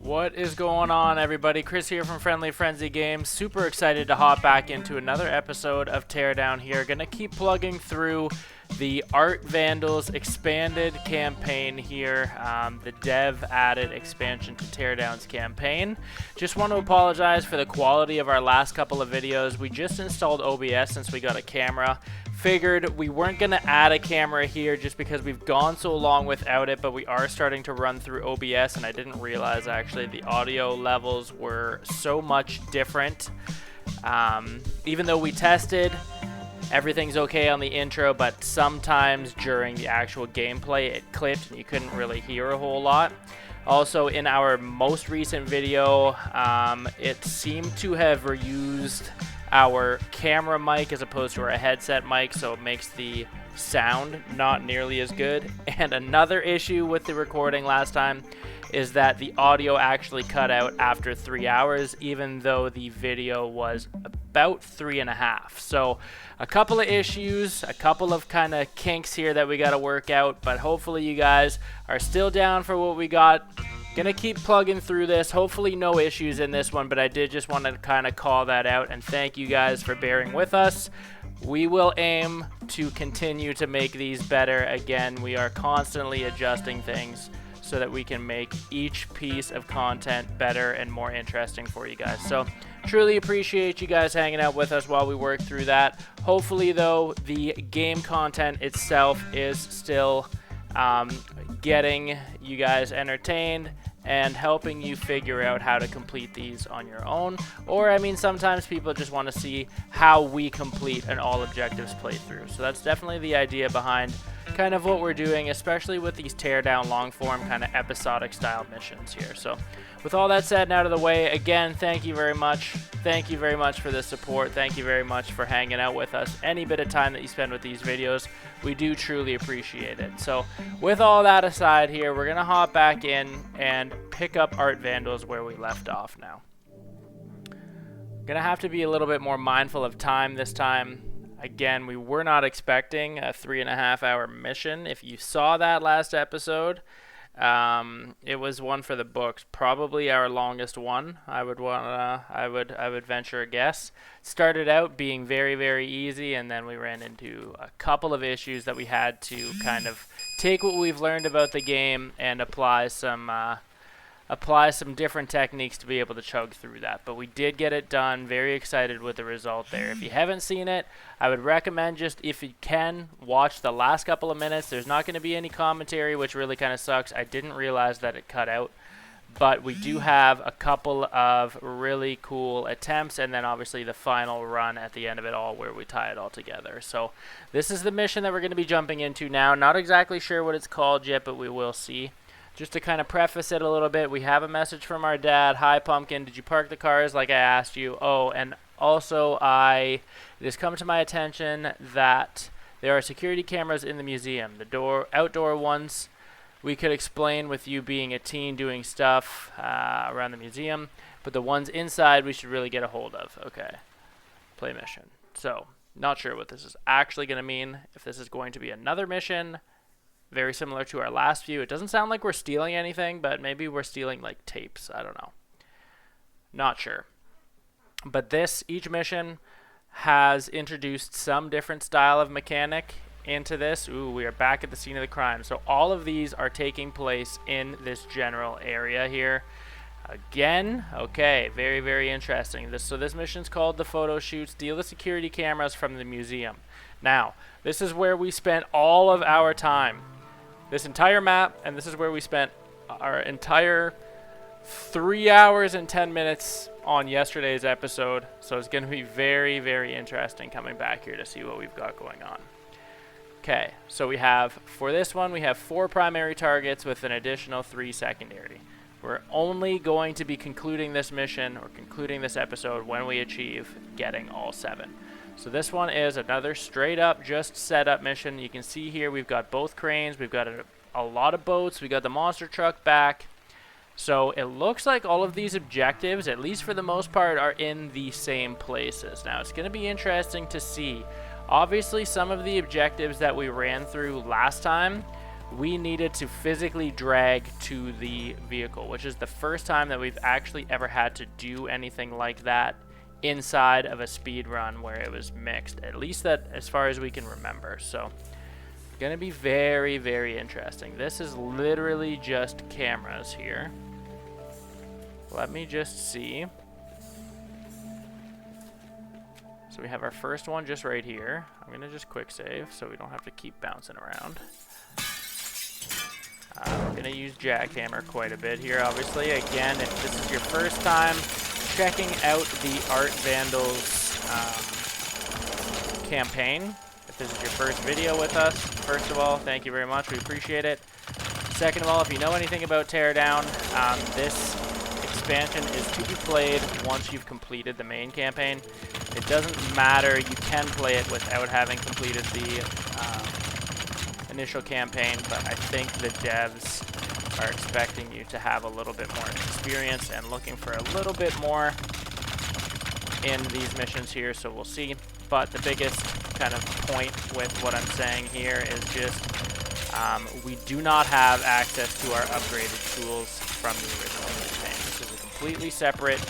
What is going on, everybody? Chris here from Friendly Frenzy Games. Super excited to hop back into another episode of Teardown here. Gonna keep plugging through the Art Vandals expanded campaign here, the dev added expansion to Teardown's campaign. Just want to apologize for the quality of our last couple of videos. We just installed OBS since we got a camera. Figured we weren't going to add a camera here just because we've gone so long without it, but we are starting to run through OBS, and I didn't realize actually the audio levels were so much different. Even though we tested, everything's okay on the intro, but sometimes during the actual gameplay it clipped and you couldn't really hear a whole lot. Also, in our most recent video, it seemed to have reused our camera mic as opposed to our headset mic, so it makes the sound not nearly as good. And another issue with the recording last time is that the audio actually cut out after 3 hours, even though the video was about 3.5. So a couple of issues, a couple of kind of kinks here that we got to work out, but hopefully you guys are still down for what we got. Gonna keep plugging through this. Hopefully no issues in this one, but I did just want to kind of call that out and thank you guys for bearing with us. We will aim to continue to make these better. Again, we are constantly adjusting things so that we can make each piece of content better and more interesting for you guys. So truly appreciate you guys hanging out with us while we work through that. Hopefully though, the game content itself is still getting you guys entertained and helping you figure out how to complete these on your own. Or, I mean, sometimes people just want to see how we complete an all objectives playthrough. So that's definitely the idea behind kind of what we're doing, especially with these teardown long form kind of episodic style missions here. So with all that said and out of the way, again, thank you very much. Thank you very much for the support. Thank you very much for hanging out with us. Any bit of time that you spend with these videos, we do truly appreciate it. So with all that aside here, we're going to hop back in and pick up Art Vandals where we left off now. Gonna have to be a little bit more mindful of time this time. Again, we were not expecting a 3.5 hour mission. If you saw that last episode, it was one for the books, probably our longest one. I would venture a guess. Started out being very, very easy, and then we ran into a couple of issues that we had to kind of take what we've learned about the game and apply some different techniques to be able to chug through that. But we did get it done. Very excited with the result there. If you haven't seen it, I would recommend just, if you can, watch the last couple of minutes. There's not going to be any commentary, which really kind of sucks. I didn't realize that it cut out. But we do have a couple of really cool attempts, and then obviously the final run at the end of it all where we tie it all together. So this is the mission that we're going to be jumping into now. Not exactly sure what it's called yet, but we will see. Just to kind of preface it a little bit, we have a message from our dad. Hi, Pumpkin. Did you park the cars like I asked you? Oh, and also it has come to my attention that there are security cameras in the museum. The outdoor ones we could explain with you being a teen doing stuff around the museum, but the ones inside we should really get a hold of. Okay. Play mission. So, not sure what this is actually going to mean. If this is going to be another mission, very similar to our last view. It doesn't sound like we're stealing anything, but maybe we're stealing like tapes. I don't know. Not sure. But each mission has introduced some different style of mechanic into this. Ooh, we are back at the scene of the crime. So all of these are taking place in this general area here. Again, okay, very, very interesting. So this mission's called the photo shoot. Steal the security cameras from the museum. Now, this is where we spent all of our time. This entire map, and this is where we spent our entire 3 hours and 10 minutes on yesterday's episode. So it's going to be very, very interesting coming back here to see what we've got going on. Okay, so we have, for this one, we have 4 primary targets with an additional 3 secondary. We're only going to be concluding this mission or concluding this episode when we achieve getting all 7. So this one is another straight up just setup mission. You can see here we've got both cranes, we've got a lot of boats, we got the monster truck back. So it looks like all of these objectives, at least for the most part, are in the same places. Now it's going to be interesting to see. Obviously some of the objectives that we ran through last time we needed to physically drag to the vehicle, which is the first time that we've actually ever had to do anything like that inside of a speed run where it was mixed, at least that as far as we can remember. So gonna be very, very interesting. This is literally just cameras here. Let me just see. So we have our first one just right here. I'm gonna just quick save so we don't have to keep bouncing around. We're gonna use jackhammer quite a bit here, obviously. Again, if this is your first time checking out the Art Vandals campaign, if this is your first video with us, first of all, thank you very much. We appreciate it. Second of all, if you know anything about Teardown, this expansion is to be played once you've completed the main campaign. It doesn't matter. You can play it without having completed the initial campaign, but I think the devs are expecting you to have a little bit more experience and looking for a little bit more in these missions here, so we'll see. But the biggest kind of point with what I'm saying here is just we do not have access to our upgraded tools from the original campaign. This is a completely separate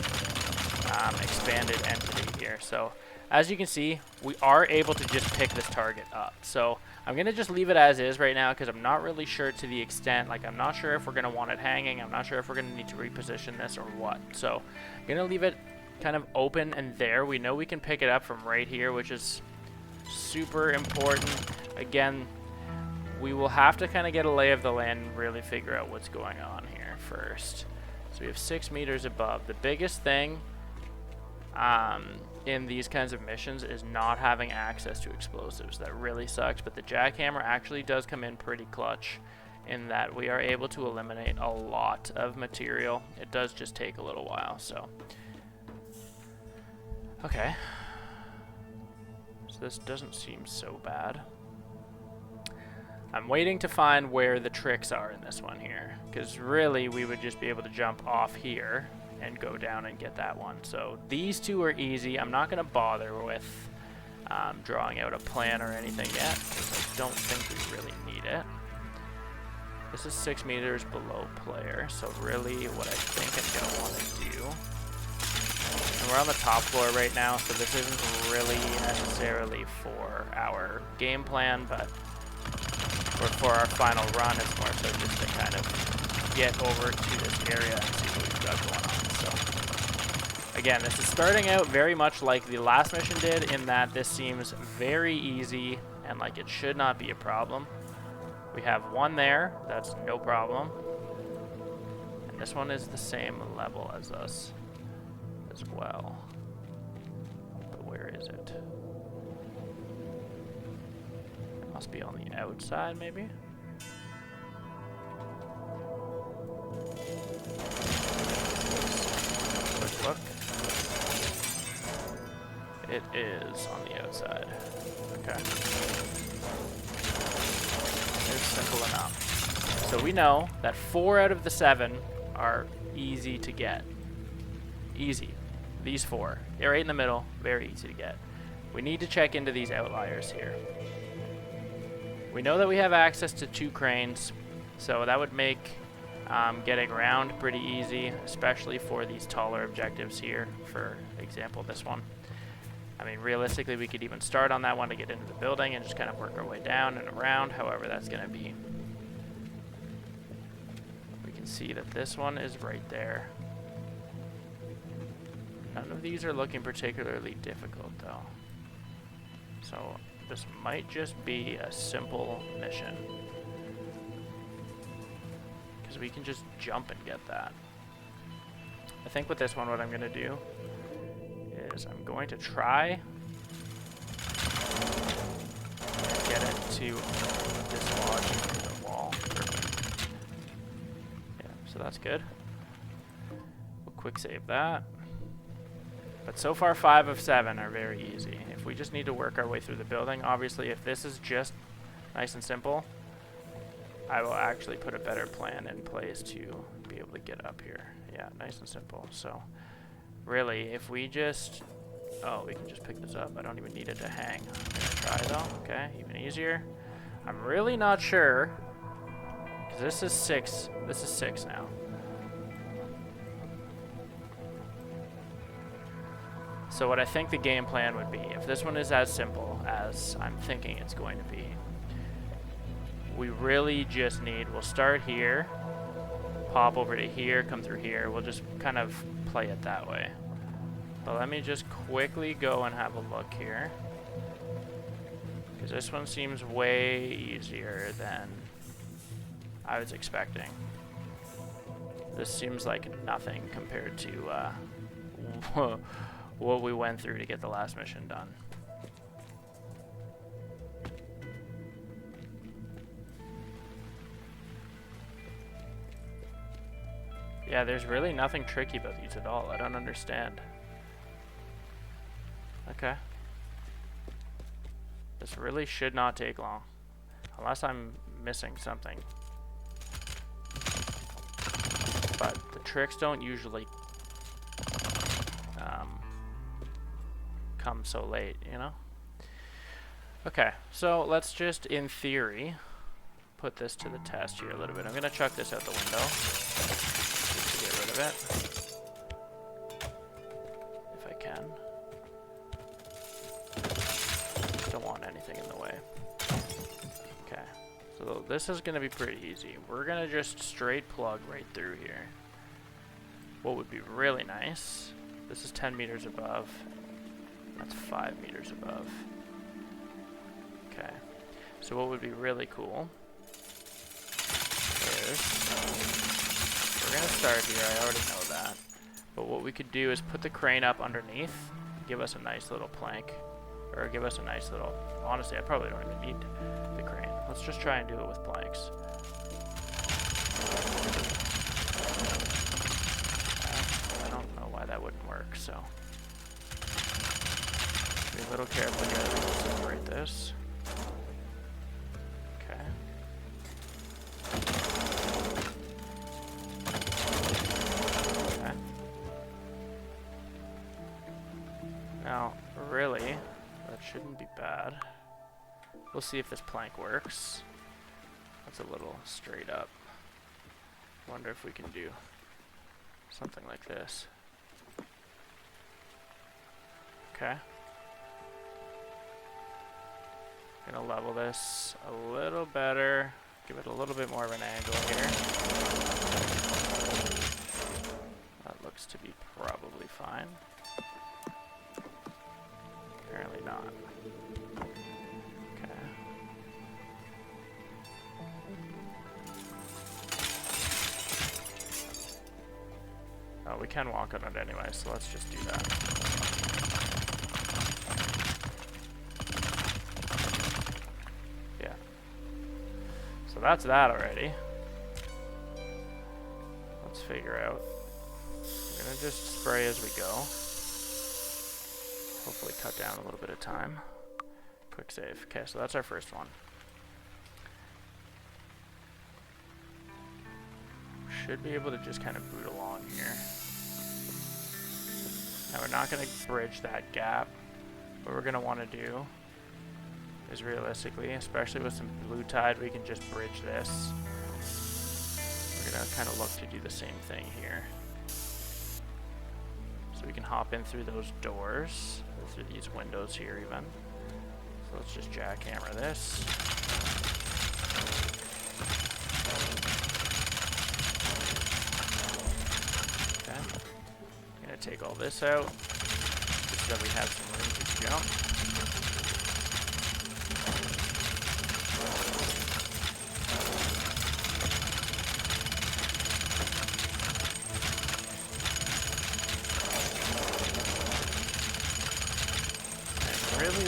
expanded entity here. So as you can see, we are able to just pick this target up. So I'm going to just leave it as is right now because I'm not really sure to the extent, like I'm not sure if we're going to want it hanging. I'm not sure if we're going to need to reposition this or what. So I'm going to leave it kind of open, and there we know we can pick it up from right here, which is super important. Again, we will have to kind of get a lay of the land and really figure out what's going on here first. So we have 6 meters above. The biggest thing in these kinds of missions is not having access to explosives. That really sucks, but the jackhammer actually does come in pretty clutch in that we are able to eliminate a lot of material. It does just take a little while, so. Okay. So this doesn't seem so bad. I'm waiting to find where the tricks are in this one here, because really we would just be able to jump off here and go down and get that one. So these two are easy. I'm not going to bother with drawing out a plan or anything yet, because I don't think we really need it. This is 6 meters below player, so really what I think I'm going to want to do, and we're on the top floor right now, so this isn't really necessarily for our game plan, but for our final run, it's more so just to kind of get over to this area and see what we've got going on. So again, this is starting out very much like the last mission did, in that this seems very easy and like it should not be a problem. We have one there, that's no problem. And this one is the same level as us as well. But where is it? It must be on the outside, maybe? Quick look. It is on the outside. Okay. It's simple enough. So we know that 4 out of the 7 are easy to get. Easy. These 4. They're right in the middle. Very easy to get. We need to check into these outliers here. We know that we have access to 2 cranes, so that would make getting around pretty easy, especially for these taller objectives here. For example, this one. I mean, realistically, we could even start on that one to get into the building and just kind of work our way down and around, however that's going to be. We can see that this one is right there. None of these are looking particularly difficult, though. So this might just be a simple mission, because we can just jump and get that. I think with this one, what I'm going to do is I'm going to try and get it to dislodge into the wall. Yeah, so that's good. We'll quick save that. But so far 5 of 7 are very easy. If we just need to work our way through the building, obviously if this is just nice and simple, I will actually put a better plan in place to be able to get up here. Yeah, nice and simple. So really, if we just, oh, we can just pick this up. I don't even need it to hang. I'm gonna try though. Okay, even easier. I'm really not sure This is 6. This is 6 now. So what I think the game plan would be, if this one is as simple as I'm thinking it's going to be, we really just need, we'll start here, pop over to here, come through here. We'll just kind of play it that way. But let me just quickly go and have a look here, because this one seems way easier than I was expecting. This seems like nothing compared to what we went through to get the last mission done. Yeah, there's really nothing tricky about these at all. I don't understand. Okay. This really should not take long. Unless I'm missing something. But the tricks don't usually come so late, you know? Okay, so let's just, in theory, put this to the test here a little bit. I'm gonna chuck this out the window just to get rid of it, if I can. Don't want anything in the way. Okay, so this is gonna be pretty easy. We're gonna just straight plug right through here. What would be really nice, this is 10 meters above. That's 5 meters above. Okay. So what would be really cool is, we're gonna start here, I already know that. But what we could do is put the crane up underneath, give us a nice little plank, or give us a nice little, honestly I probably don't even need the crane. Let's just try and do it with planks. I don't know why that wouldn't work, so. Be a little careful here as we separate this. Okay. Okay. Now, really, that shouldn't be bad. We'll see if this plank works. That's a little straight up. Wonder if we can do something like this. Okay. Gonna level this a little better, give it a little bit more of an angle here. That looks to be probably fine. Apparently not. Okay. Oh, we can walk on it anyway, so let's just do that. So that's that already. Let's figure out. We're gonna just spray as we go. Hopefully cut down a little bit of time. Quick save. Okay, so that's our first one. Should be able to just kind of boot along here. Now we're not gonna bridge that gap. What we're gonna want to do is realistically, especially with some blue tide, we can just bridge this. We're gonna kind of look to do the same thing here. So we can hop in through those doors, or through these windows here even. So let's just jackhammer this. Okay. I'm gonna take all this out, just so that we have some room to jump.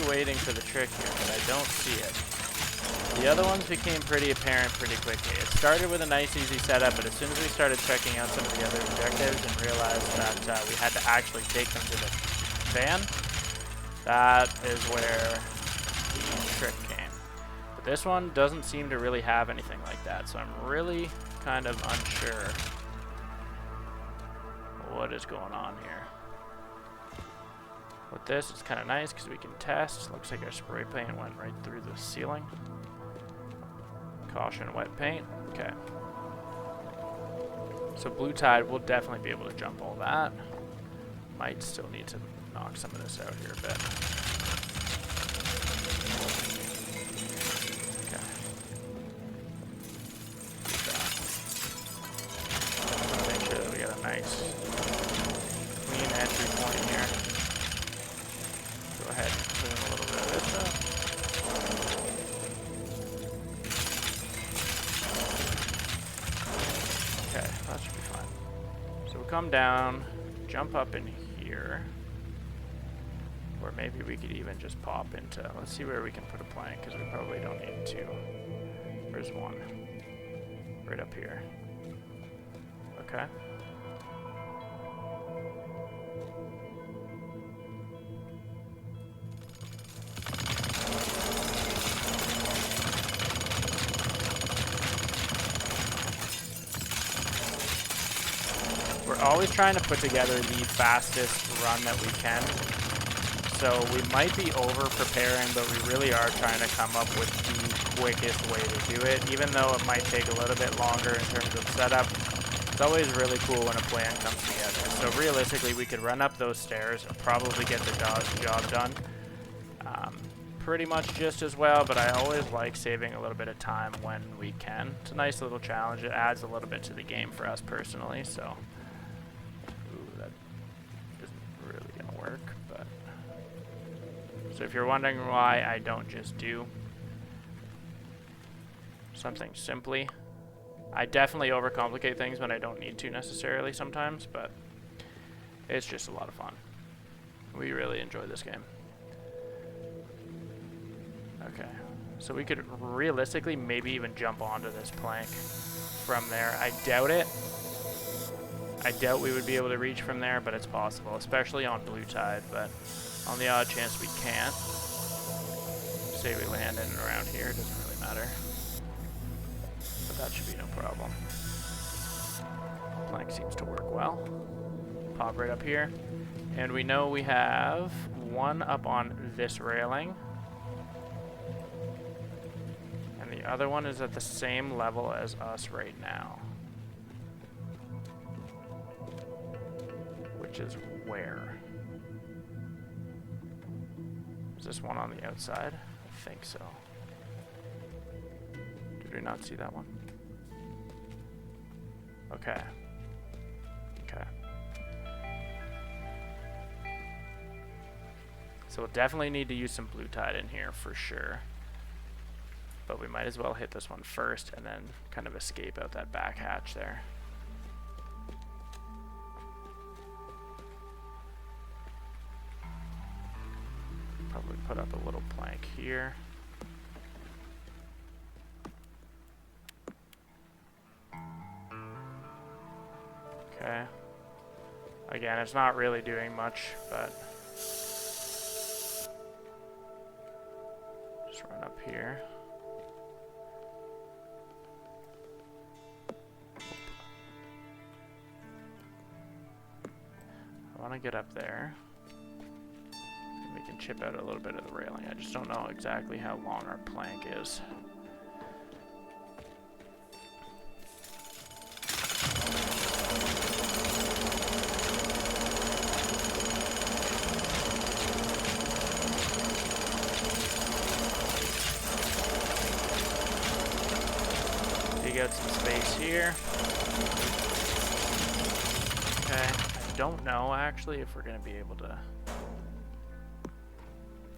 Waiting for the trick here, but I don't see it. The other ones became pretty apparent pretty quickly. It started with a nice easy setup, but as soon as we started checking out some of the other objectives and realized that we had to actually take them to the van, that is where the trick came. But this one doesn't seem to really have anything like that, so I'm really kind of unsure what is going on here. With this, it's kind of nice because we can test. Looks like our spray paint went right through the ceiling. Caution, wet paint. Okay. So blue tide, we'll definitely be able to jump all that. Might still need to knock some of this out here a bit. Okay. Make sure that we get a nice clean entry point here. Go ahead and clean a little bit of this up. Okay, that should be fine. So we'll come down, jump up in here. Or maybe we could even just pop into, let's see where we can put a plank, because we probably don't need two. Where's one? Right up here. Okay. We're always trying to put together the fastest run that we can. So we might be over preparing, but we really are trying to come up with the quickest way to do it. Even though it might take a little bit longer in terms of setup, it's always really cool when a plan comes together. So realistically, we could run up those stairs and probably get the job done pretty much just as well, but I always like saving a little bit of time when we can. It's a nice little challenge. It adds a little bit to the game for us personally, so... that isn't really going to work, but... So if you're wondering why I don't just do something simply, I definitely overcomplicate things when I don't need to necessarily sometimes, but it's just a lot of fun. We really enjoy this game. Okay, so we could realistically maybe even jump onto this plank from there. I doubt it. I doubt we would be able to reach from there, but it's possible, especially on blue tide, but on the odd chance we can't. Say we land in and around here, it doesn't really matter. But that should be no problem. Plank seems to work well. Pop right up here. And we know we have one up on this railing. And the other one is at the same level as us right now. Which is where? Is this one on the outside? I think so. Did we not see that one? Okay. Okay. So we'll definitely need to use some blue tide in here for sure. But we might as well hit this one first and then kind of escape out that back hatch there. Probably put up a little plank here. Okay. Again, it's not really doing much, but just run up here. I want to get up there. We can chip out a little bit of the railing. I just don't know exactly how long our plank is. Dig out some space here. Okay. I don't know actually if we're going to be able to...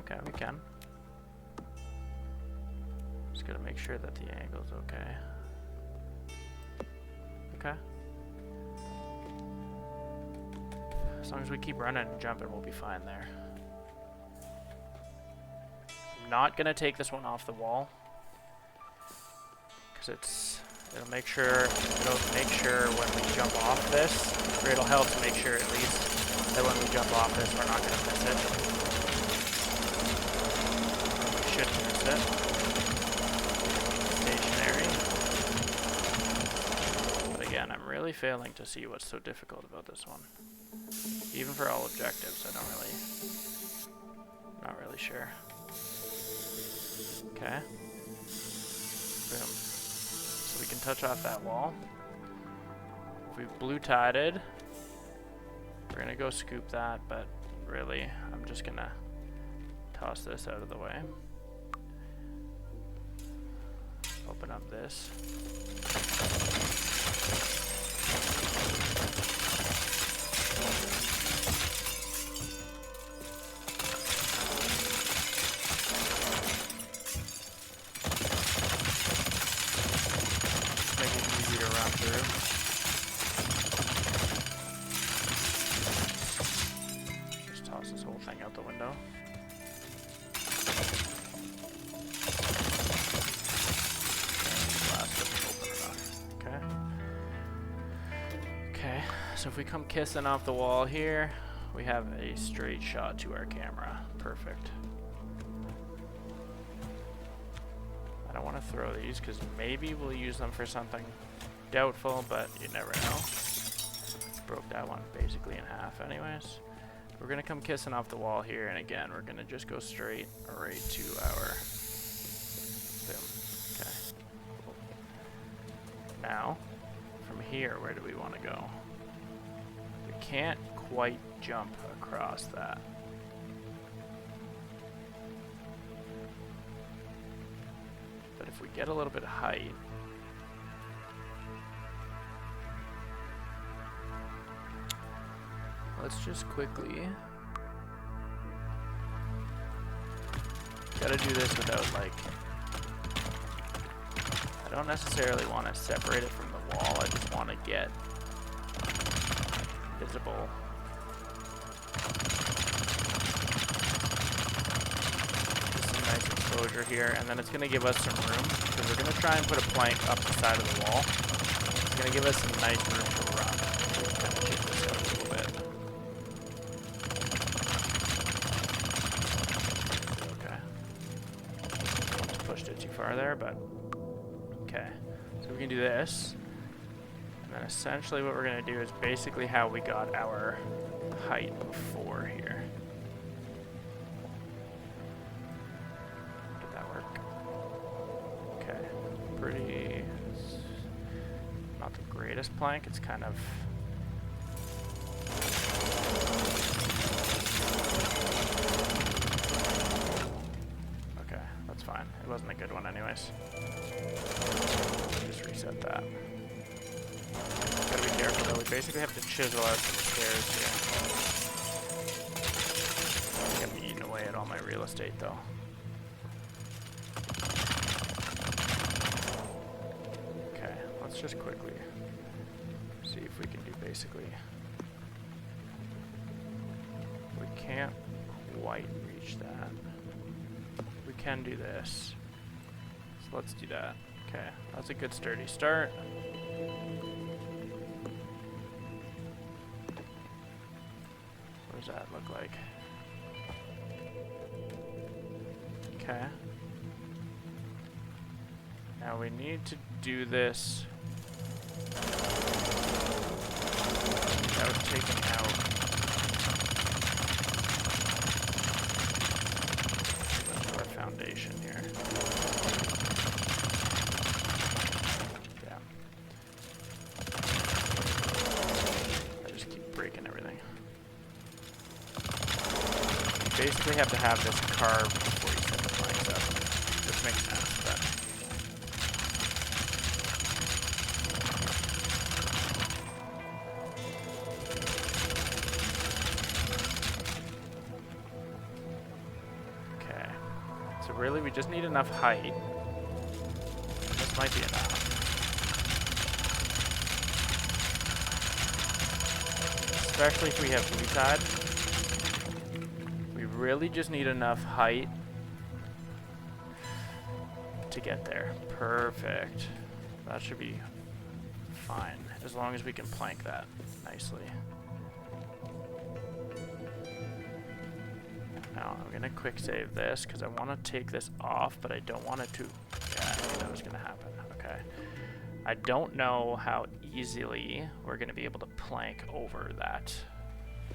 Okay, we can. Just gotta make sure that the angle's okay. Okay. As long as we keep running and jumping, we'll be fine there. I'm not gonna take this one off the wall, because it'll make sure when we jump off this, or it'll help to make sure at least that when we jump off this, we're not gonna miss it. Shouldn't miss it. Stationary. But again, I'm really failing to see what's so difficult about this one. Even for all objectives, not really sure. Okay. Boom. So we can touch off that wall. If we blue tided, we're gonna go scoop that, but really, I'm just gonna toss this out of the way. Open up this. Make it easy to run through. Just toss this whole thing out the window. Okay, so if we come kissing off the wall here, we have a straight shot to our camera. Perfect. I don't want to throw these because maybe we'll use them for something doubtful, but you never know. Broke that one basically in half anyways. We're going to come kissing off the wall here, and again, we're going to just go straight right to our... Boom. Okay. Cool. Now, from here, where do we want to go? We can't quite jump across that. But if we get a little bit of height, let's just quickly... Gotta do this without, like... I don't necessarily want to separate it from the wall, I just want to get visible. Just some nice exposure here, and then it's going to give us some room, because we're going to try and put a plank up the side of the wall. It's going to give us some nice room to run. Kind of shape this out a little bit. Okay. Pushed it too far there, but okay. So we can do this. And then essentially what we're going to do is basically how we got our height before here. Did that work? Okay. Pretty... Not the greatest plank. It's kind of... Okay, that's fine. It wasn't a good one anyways. Just reset that. Gotta be careful though, we basically have to chisel out some stairs here. I'm eating away at all my real estate though. Okay, let's just quickly see if we can do basically... We can't quite reach that. We can do this. So let's do that. Okay, that's a good sturdy start. What does that look like? Okay. Now we need to do this without taking out our foundation here. Yeah. I just keep breaking everything. You basically have to have this carved before you set the planks up. This makes sense, but... Okay. So really we just need enough height. This might be enough. Especially if we have blue tide. We really just need enough height to get there. Perfect. That should be fine, as long as we can plank that nicely. Now, I'm going to quick save this, because I want to take this off, but I don't want it to... Yeah, I knew that was going to happen. Okay. I don't know how easily we're going to be able to plank over that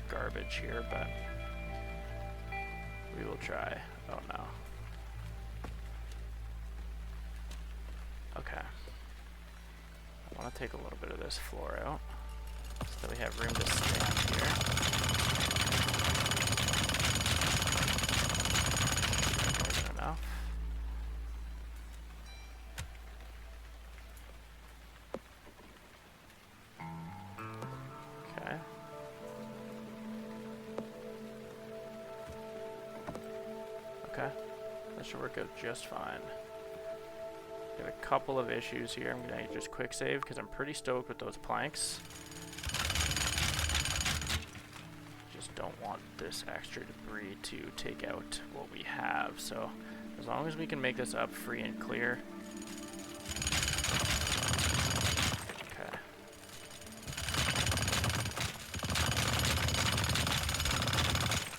garbage here, but we will try. Oh no. Okay. I want to take a little bit of this floor out. so we have room to stand here. More than enough. Okay. Okay. That should work out just fine. Got a couple of issues here. I'm gonna just quick save because I'm pretty stoked with those planks. Just don't want this extra debris to take out what we have. So as long as we can make this up free and clear. Okay.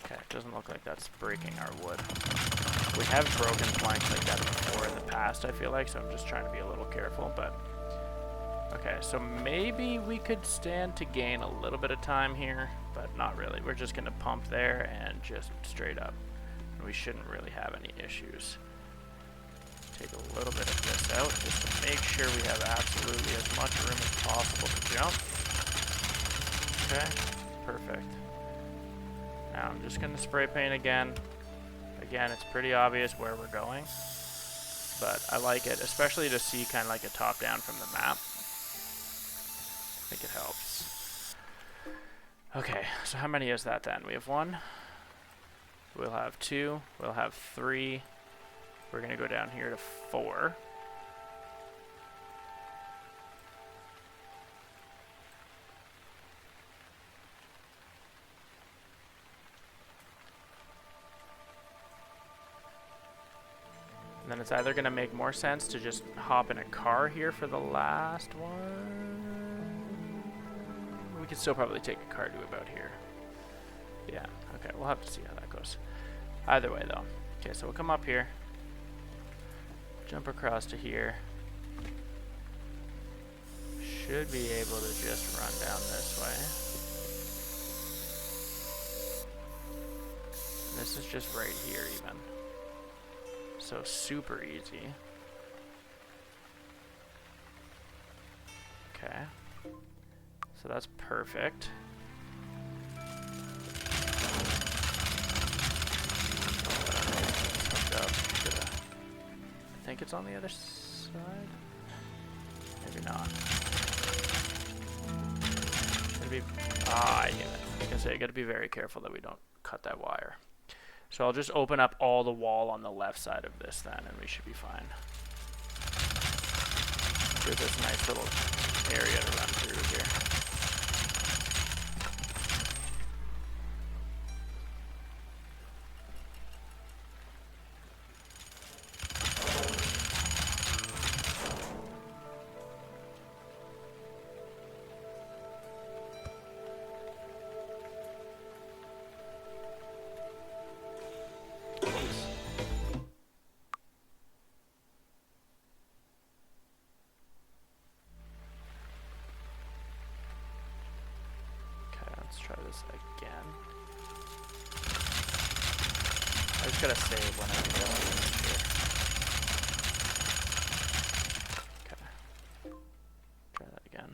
Okay, it doesn't look like that's breaking our wood. We have broken planks like that before in the past, I feel like, so I'm just trying to be a little careful, but... Okay, so maybe we could stand to gain a little bit of time here, but not really. We're just going to pump there and just straight up. We shouldn't really have any issues. Take a little bit of this out just to make sure we have absolutely as much room as possible to jump. Okay, perfect. Now I'm just going to spray paint again. Again, it's pretty obvious where we're going, but I like it, especially to see kind of like a top down from the map. I think it helps. Okay, so how many is that then? We have 1, we'll have 2, we'll have 3, we're going to go down here to 4. And then it's either going to make more sense to just hop in a car here for the last one. We could still probably take a car to about here. Yeah, okay, we'll have to see how that goes. Either way, though. Okay, so we'll come up here. Jump across to here. Should be able to just run down this way. This is just right here, even. So super easy. Okay. So that's perfect. I think it's on the other side. Maybe not. Gonna be. Ah, I knew it. I was gonna say, I gotta be very careful that we don't cut that wire. So I'll just open up all the wall on the left side of this then, and we should be fine. Give this nice little area to run through here. Let's try this again. I just gotta save when I get here. Okay. Try that again.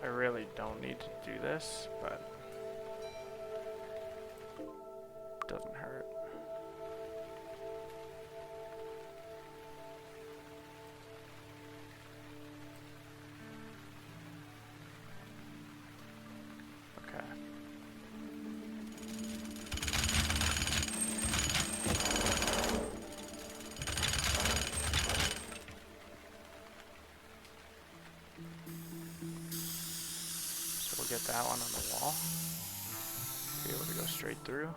I really don't need to do this, but it doesn't hurt. Get that one on the wall. Be able to go straight through.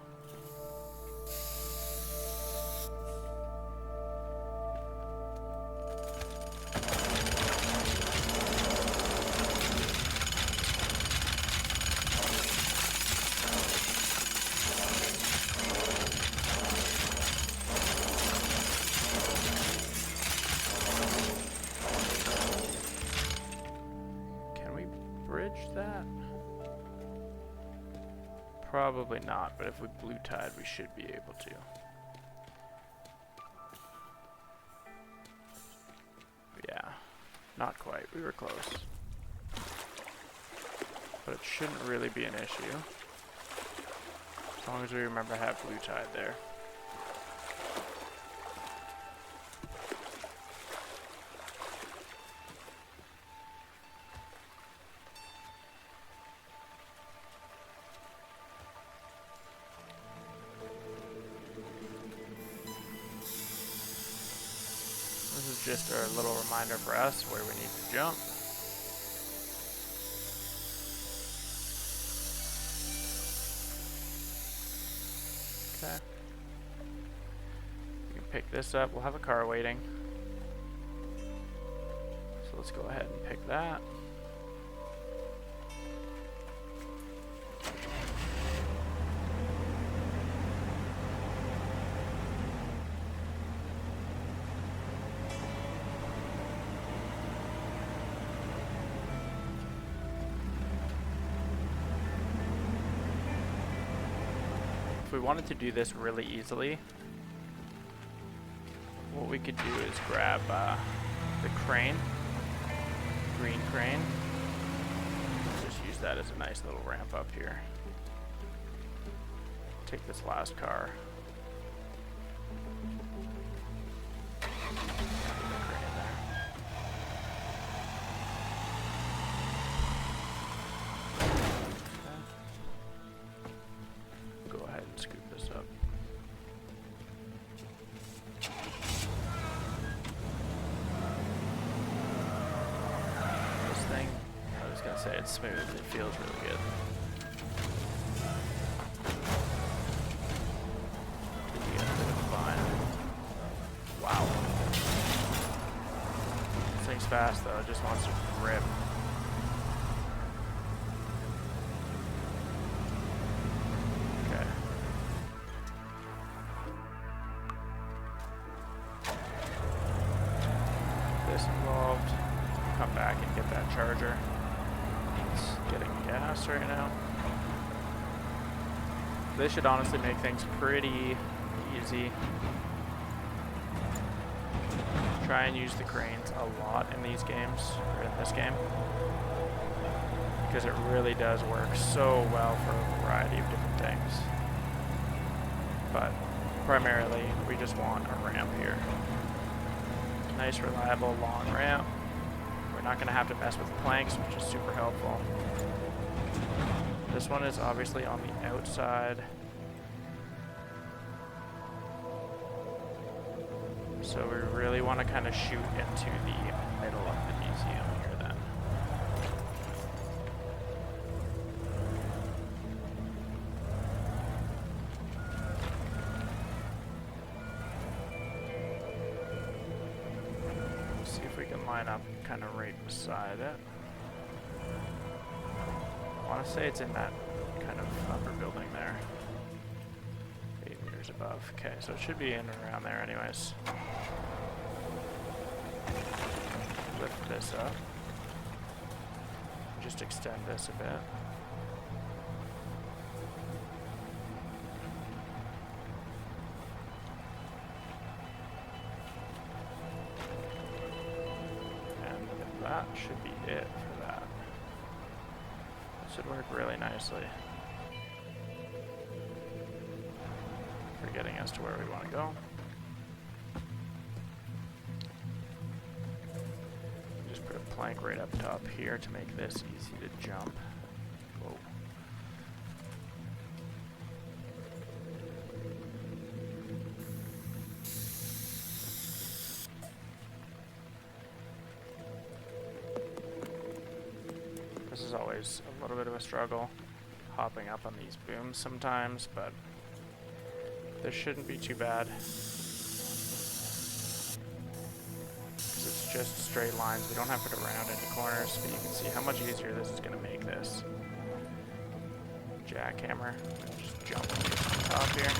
Can we bridge that? Probably not, but if we blue tide, we should be able to. Yeah. Not quite. We were close. But it shouldn't really be an issue. As long as we remember to have blue tide there. This is just a little reminder for us where we need to jump. Okay. We can pick this up. We'll have a car waiting. So let's go ahead and pick that. If we wanted to do this really easily, what we could do is grab the crane, green crane, just use that as a nice little ramp up here. Take this last car. It's smooth, it feels really good. Fine. Wow. This thing's fast though, it just wants to rip. Okay. This involved. Come back and get that charger. Getting gas right now. This should honestly make things pretty easy. Try and use the cranes a lot in these games, or in this game, because it really does work so well for a variety of different things. But primarily, we just want a ramp here. Nice, reliable, long ramp. We're not going to have to mess with planks, which is super helpful. This one is obviously on the outside. So we really want to kind of shoot into the middle of the museum here then. Let's see if we can line up kind of right beside it. I want to say it's in that kind of upper building there. 8 meters above. Okay, so it should be in and around there anyways. Lift this up. Just extend this a bit. And that should be it for that. Should work really nicely for getting us to where we want to go. Just put a plank right up top here to make this easy to jump. Whoa. This is always a little bit of a struggle, hopping up on these booms sometimes, but this shouldn't be too bad. Because it's just straight lines. We don't have to go around into corners, but you can see how much easier this is going to make this. Jackhammer. Just jump on the top here.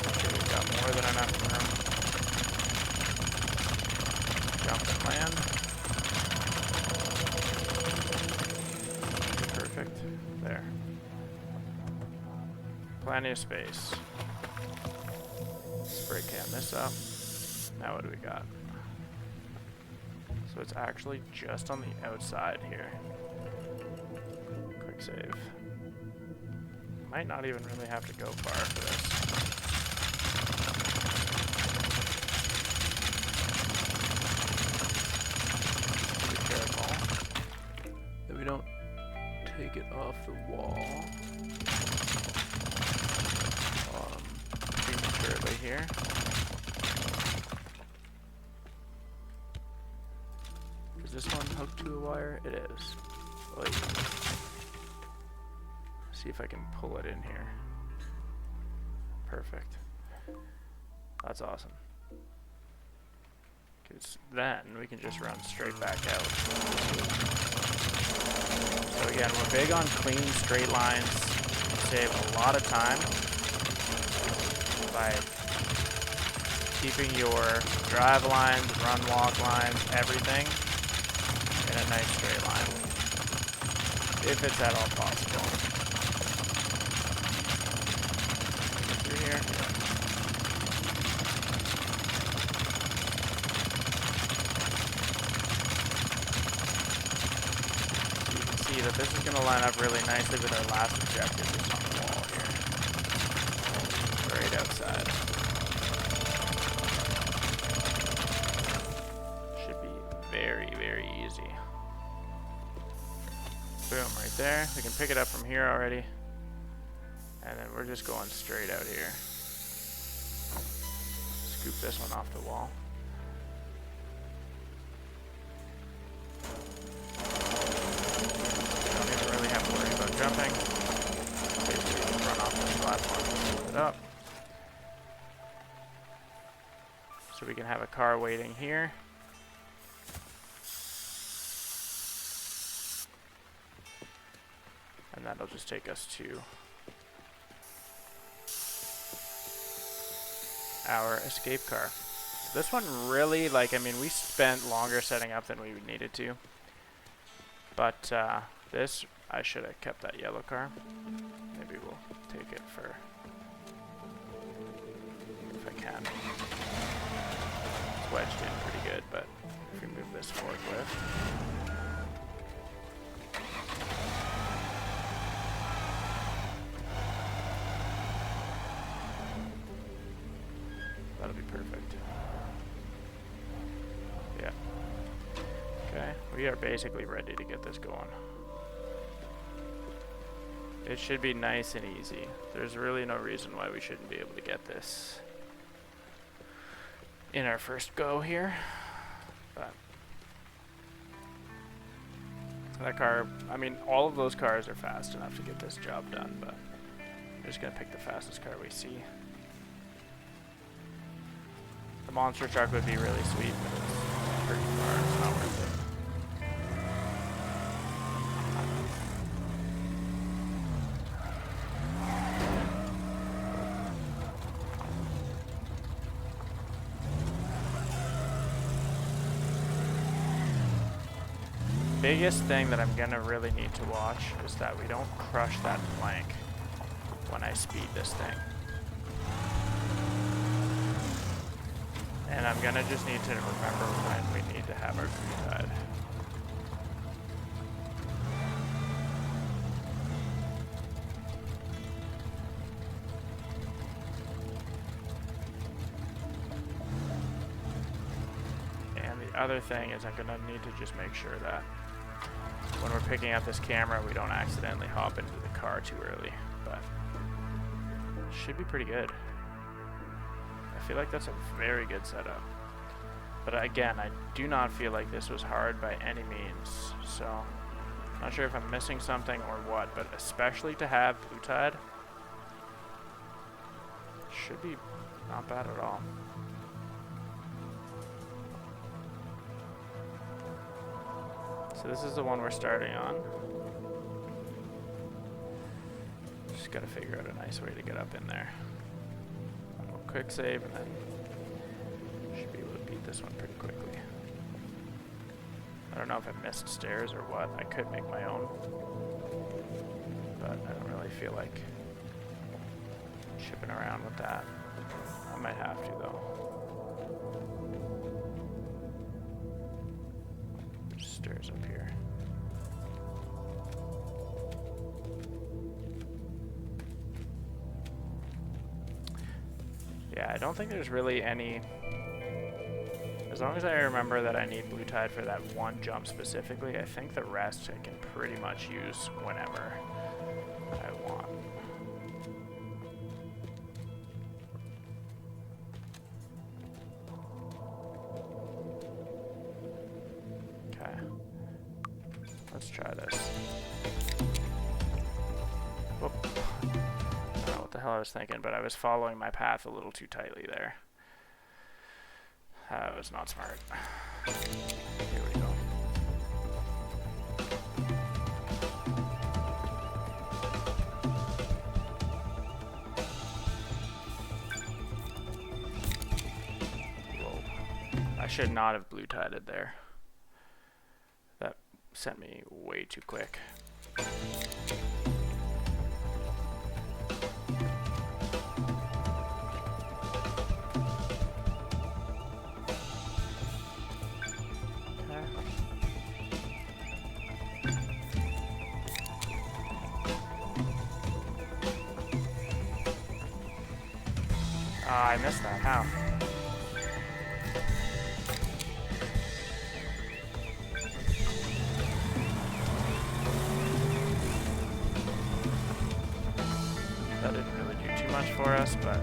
Okay, we've got more than enough room. Jump and land. Perfect. There. Plenty of space. Spray can this up. Now what do we got? So it's actually just on the outside here. Quick save. Might not even really have to go far for this. Be careful that we don't take it off the wall prematurely here. Is this one hooked to a wire? It is. Like, see if I can pull it in here. Perfect. That's awesome. Because then we can just run straight back out. So again, we're big on clean straight lines. Save a lot of time by keeping your drive lines, run walk lines, everything in a nice straight line, if it's at all possible. Through here. You can see that this is going to line up really nicely with our last objective, just on the wall here. Right outside. Should be very, very easy. Boom, right there. We can pick it up from here already. And then we're just going straight out here. Scoop this one off the wall. Don't even really have to worry about jumping. Basically just run off this platform and lift it up. So we can have a car waiting here. And that'll just take us to our escape car. This one really, like, I mean, we spent longer setting up than we needed to. But this, I should have kept that yellow car. Maybe we'll take it for, if I can. It's wedged in pretty good, but if we move this forklift. That'll be perfect. Yeah. Okay, we are basically ready to get this going. It should be nice and easy. There's really no reason why we shouldn't be able to get this in our first go here. But that car, I mean, all of those cars are fast enough to get this job done, but I'm just gonna pick the fastest car we see. The monster truck would be really sweet, but it's pretty far. It's not worth it. Biggest thing that I'm gonna really need to watch is that we don't crush that plank when I speed this thing. And I'm gonna just need to remember when we need to have our glue tied. And the other thing is I'm gonna need to just make sure that when we're picking up this camera, we don't accidentally hop into the car too early, but it should be pretty good. I feel like that's a very good setup. But again, I do not feel like this was hard by any means, so not sure if I'm missing something or what, but especially to have glue tied, should be not bad at all. So this is the one we're starting on. Just gotta figure out a nice way to get up in there. We'll quick save and then should be able to beat this one pretty quickly. I don't know if I missed stairs or what. I could make my own, but I don't really feel like chipping around with that. I might have to though. boosters up here. Yeah, I don't think there's really any... As long as I remember that I need blue tide for that one jump specifically, I think the rest I can pretty much use whenever I want. Okay. Let's try this. Whoop. I don't know what the hell I was thinking, but I was following my path a little too tightly there. That was not smart. Here we go. Whoa. I should not have blue tided there. That sent me way too quick. I missed that. How? That didn't really do too much for us, but...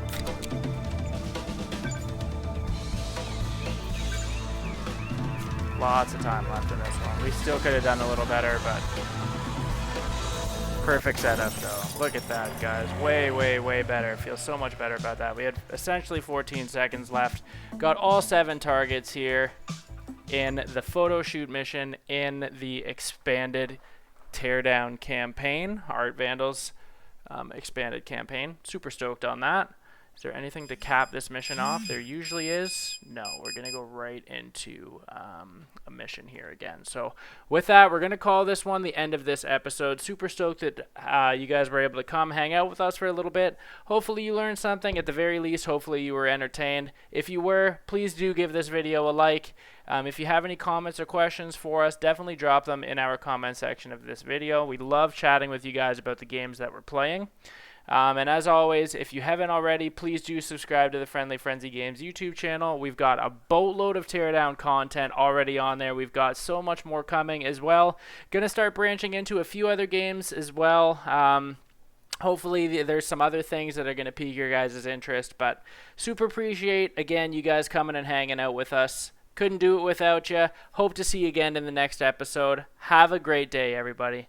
Lots of time left in this one. We still could have done a little better, but... Perfect setup, though. Look at that, guys. Way, way, way better. Feels so much better about that. We had essentially 14 seconds left. Got all 7 targets here in the photo shoot mission in the expanded Teardown campaign. Art Vandals expanded campaign. Super stoked on that. Is there anything to cap this mission off? There usually is. No, we're going to go right into a mission here again. So with that, we're going to call this one the end of this episode. Super stoked that you guys were able to come hang out with us for a little bit. Hopefully you learned something. At the very least, hopefully you were entertained. If you were, please do give this video a like. If you have any comments or questions for us, definitely drop them in our comment section of this video. We love chatting with you guys about the games that we're playing. And as always, if you haven't already, please do subscribe to the Friendly Frenzy Games YouTube channel. We've got a boatload of Teardown content already on there. We've got so much more coming as well. Gonna start branching into a few other games as well. Hopefully there's some other things that are going to pique your guys' interest. But super appreciate, again, you guys coming and hanging out with us. Couldn't do it without you. Hope to see you again in the next episode. Have a great day, everybody.